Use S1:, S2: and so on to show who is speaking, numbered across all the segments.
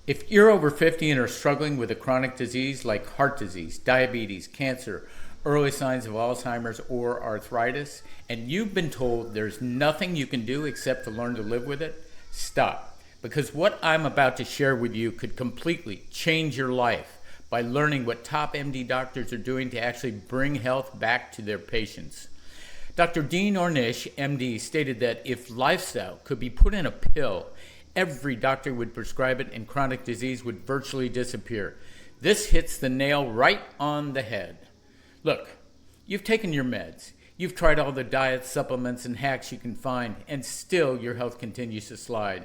S1: If you're over 50 and are struggling with a chronic disease like heart disease, diabetes, cancer, early signs of Alzheimer's, or arthritis, and you've been told there's nothing you can do except to learn to live with it, stop. Because what I'm about to share with you could completely change your life by learning what top MD doctors are doing to actually bring health back to their patients. Dr. Dean Ornish, MD, stated that if lifestyle could be put in a pill, every doctor would prescribe it and chronic disease would virtually disappear. This hits the nail right on the head. Look, you've taken your meds. You've tried all the diets, supplements, and hacks you can find, and still your health continues to slide.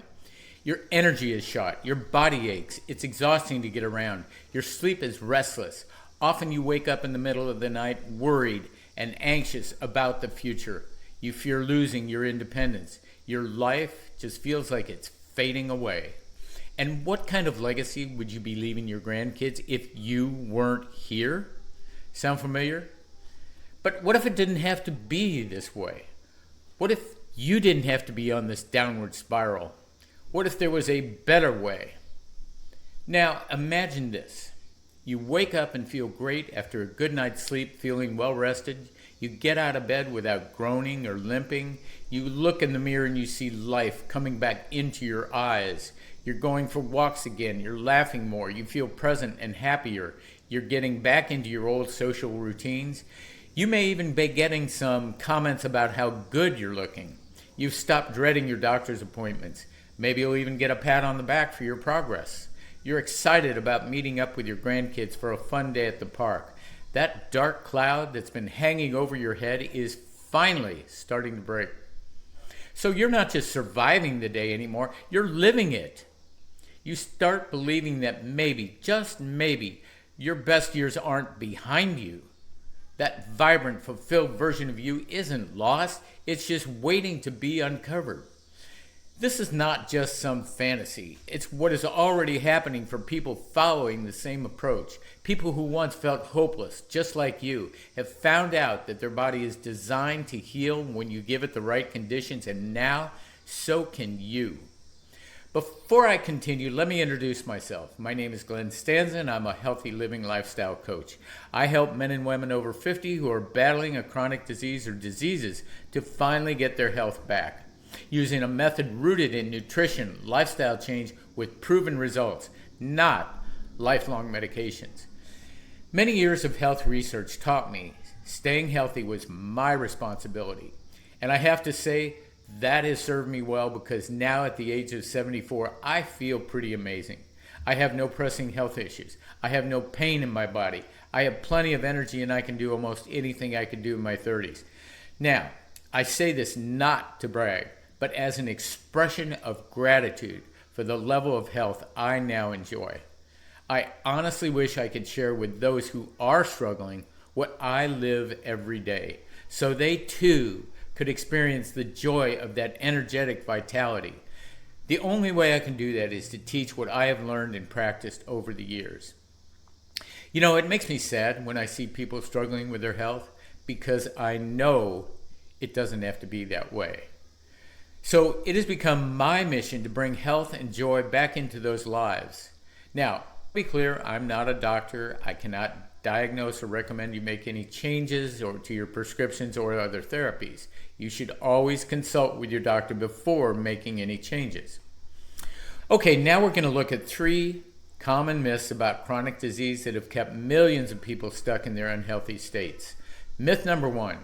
S1: Your energy is shot. Your body aches. It's exhausting to get around. Your sleep is restless. Often you wake up in the middle of the night worried and anxious about the future. You fear losing your independence. Your life just feels like it's fading away. And what kind of legacy would you be leaving your grandkids if you weren't here? Sound familiar? But what if it didn't have to be this way? What if you didn't have to be on this downward spiral? What if there was a better way? Now, imagine this. You wake up and feel great after a good night's sleep, feeling well rested. You get out of bed without groaning or limping. You look in the mirror and you see life coming back into your eyes. You're going for walks again. You're laughing more. You feel present and happier. You're getting back into your old social routines. You may even be getting some comments about how good you're looking. You've stopped dreading your doctor's appointments. Maybe you'll even get a pat on the back for your progress. You're excited about meeting up with your grandkids for a fun day at the park. That dark cloud that's been hanging over your head is finally starting to break. So you're not just surviving the day anymore, you're living it. You start believing that maybe, just maybe, your best years aren't behind you. That vibrant, fulfilled version of you isn't lost, it's just waiting to be uncovered. This is not just some fantasy. It's what is already happening for people following the same approach. People who once felt hopeless, just like you, have found out that their body is designed to heal when you give it the right conditions, and now so can you. Before I continue, let me introduce myself. My name is Glenn Stanza, and I'm a healthy living lifestyle coach. I help men and women over 50 who are battling a chronic disease or diseases to finally get their health back, using a method rooted in nutrition, lifestyle change with proven results, not lifelong medications. Many years of health research taught me staying healthy was my responsibility. And I have to say, that has served me well because now at the age of 74, I feel pretty amazing. I have no pressing health issues. I have no pain in my body. I have plenty of energy and I can do almost anything I could do in my 30s. Now, I say this not to brag, but as an expression of gratitude for the level of health I now enjoy. I honestly wish I could share with those who are struggling what I live every day, so they too could experience the joy of that energetic vitality. The only way I can do that is to teach what I have learned and practiced over the years. You know, it makes me sad when I see people struggling with their health because I know it doesn't have to be that way. So it has become my mission to bring health and joy back into those lives. Now, to be clear, I'm not a doctor. I cannot diagnose or recommend you make any changes or to your prescriptions or other therapies. You should always consult with your doctor before making any changes. Okay, now we're going to look at 3 common myths about chronic disease that have kept millions of people stuck in their unhealthy states. Myth number 1.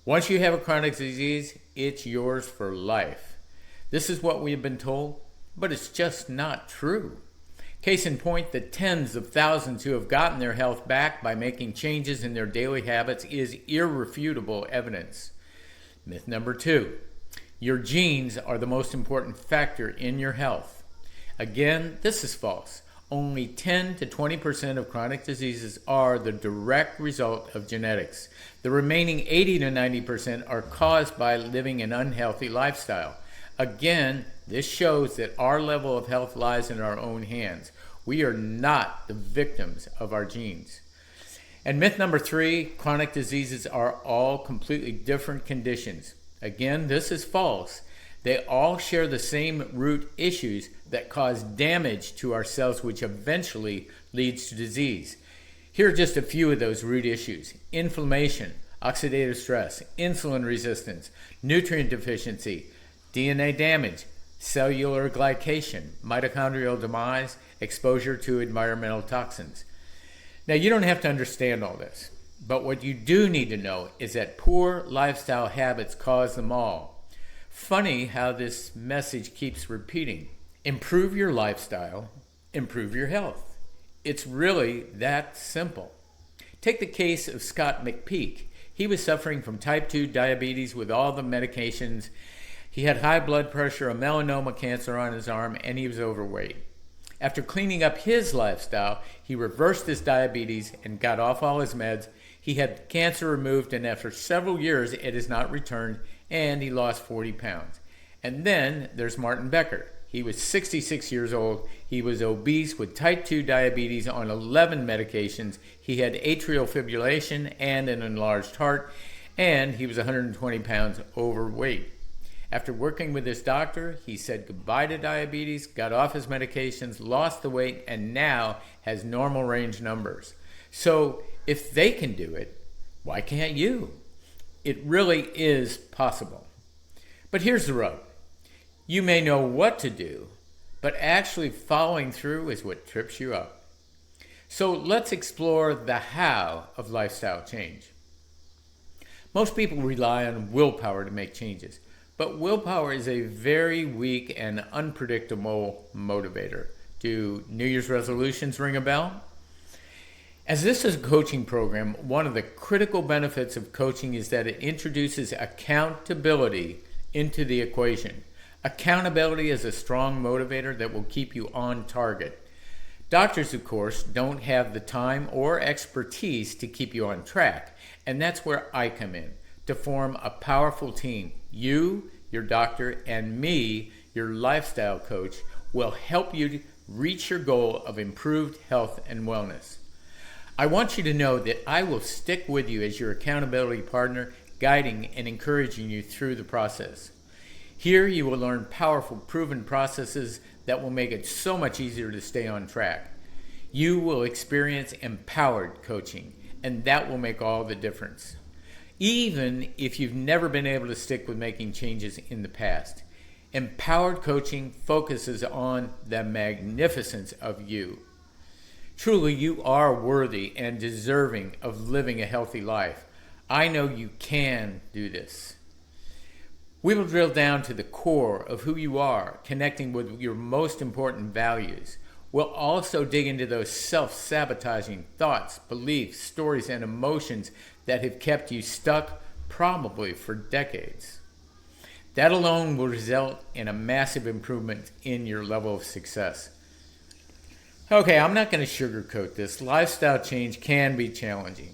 S1: Once you have a chronic disease, it's yours for life. This is what we have been told, but it's just not true. Case in point, the tens of thousands who have gotten their health back by making changes in their daily habits is irrefutable evidence. Myth number 2. Your genes are the most important factor in your health. Again, this is false. Only 10 to 20% of chronic diseases are the direct result of genetics. The remaining 80 to 90% are caused by living an unhealthy lifestyle. Again, this shows that our level of health lies in our own hands. We are not the victims of our genes. And myth number 3, chronic diseases are all completely different conditions. Again, this is false. They all share the same root issues that cause damage to our cells, which eventually leads to disease. Here are just a few of those root issues: inflammation, oxidative stress, insulin resistance, nutrient deficiency, DNA damage, cellular glycation, mitochondrial demise, exposure to environmental toxins. Now, you don't have to understand all this, but what you do need to know is that poor lifestyle habits cause them all. Funny how this message keeps repeating. Improve your lifestyle, improve your health. It's really that simple. Take the case of Scott McPeak. He was suffering from type 2 diabetes with all the medications. He had high blood pressure, a melanoma cancer on his arm, and he was overweight. After cleaning up his lifestyle, he reversed his diabetes and got off all his meds. He had cancer removed, and after several years, it has not returned, and he lost 40 pounds. And then there's Martin Becker. He was 66 years old. He was obese with type 2 diabetes on 11 medications. He had atrial fibrillation and an enlarged heart, and he was 120 pounds overweight. After working with his doctor, he said goodbye to diabetes, got off his medications, lost the weight, and now has normal range numbers. So if they can do it, why can't you? It really is possible. But here's the rub. You may know what to do, but actually following through is what trips you up. So let's explore the how of lifestyle change. Most people rely on willpower to make changes, but willpower is a very weak and unpredictable motivator. Do New Year's resolutions ring a bell? As this is a coaching program, one of the critical benefits of coaching is that it introduces accountability into the equation. Accountability is a strong motivator that will keep you on target. Doctors, of course, don't have the time or expertise to keep you on track, and that's where I come in, to form a powerful team. You, your doctor, and me, your lifestyle coach, will help you reach your goal of improved health and wellness. I want you to know that I will stick with you as your accountability partner, guiding and encouraging you through the process. Here you will learn powerful, proven processes that will make it so much easier to stay on track. You will experience empowered coaching, and that will make all the difference. Even if you've never been able to stick with making changes in the past. Empowered coaching focuses on the magnificence of you. Truly, you are worthy and deserving of living a healthy life. I know you can do this. We will drill down to the core of who you are, connecting with your most important values. We'll also dig into those self-sabotaging thoughts, beliefs, stories, and emotions that have kept you stuck probably for decades. That alone will result in a massive improvement in your level of success. Okay, I'm not going to sugarcoat this. Lifestyle change can be challenging,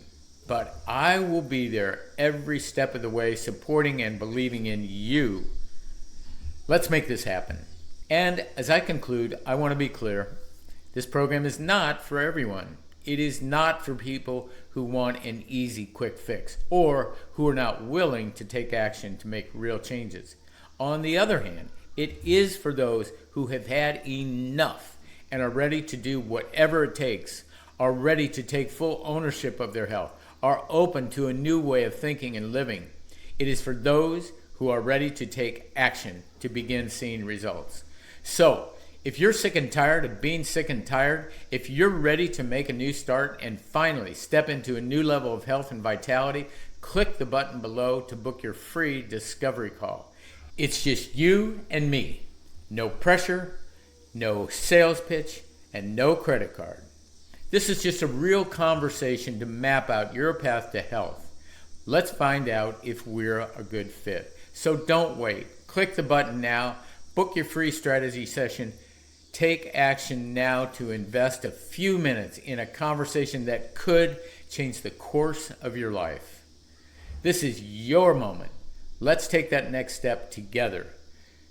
S1: but I will be there every step of the way, supporting and believing in you. Let's make this happen. And as I conclude, I want to be clear. This program is not for everyone. It is not for people who want an easy, quick fix or who are not willing to take action to make real changes. On the other hand, it is for those who have had enough and are ready to do whatever it takes, are ready to take full ownership of their health, are open to a new way of thinking and living. It is for those who are ready to take action to begin seeing results. So, if you're sick and tired of being sick and tired, if you're ready to make a new start and finally step into a new level of health and vitality, click the button below to book your free discovery call. It's just you and me. No pressure, no sales pitch, and no credit card. This is just a real conversation to map out your path to health. Let's find out if we're a good fit. So don't wait. Click the button now. Book your free strategy session. Take action now to invest a few minutes in a conversation that could change the course of your life. This is your moment. Let's take that next step together.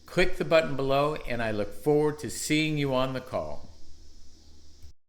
S1: Click the button below, and I look forward to seeing you on the call.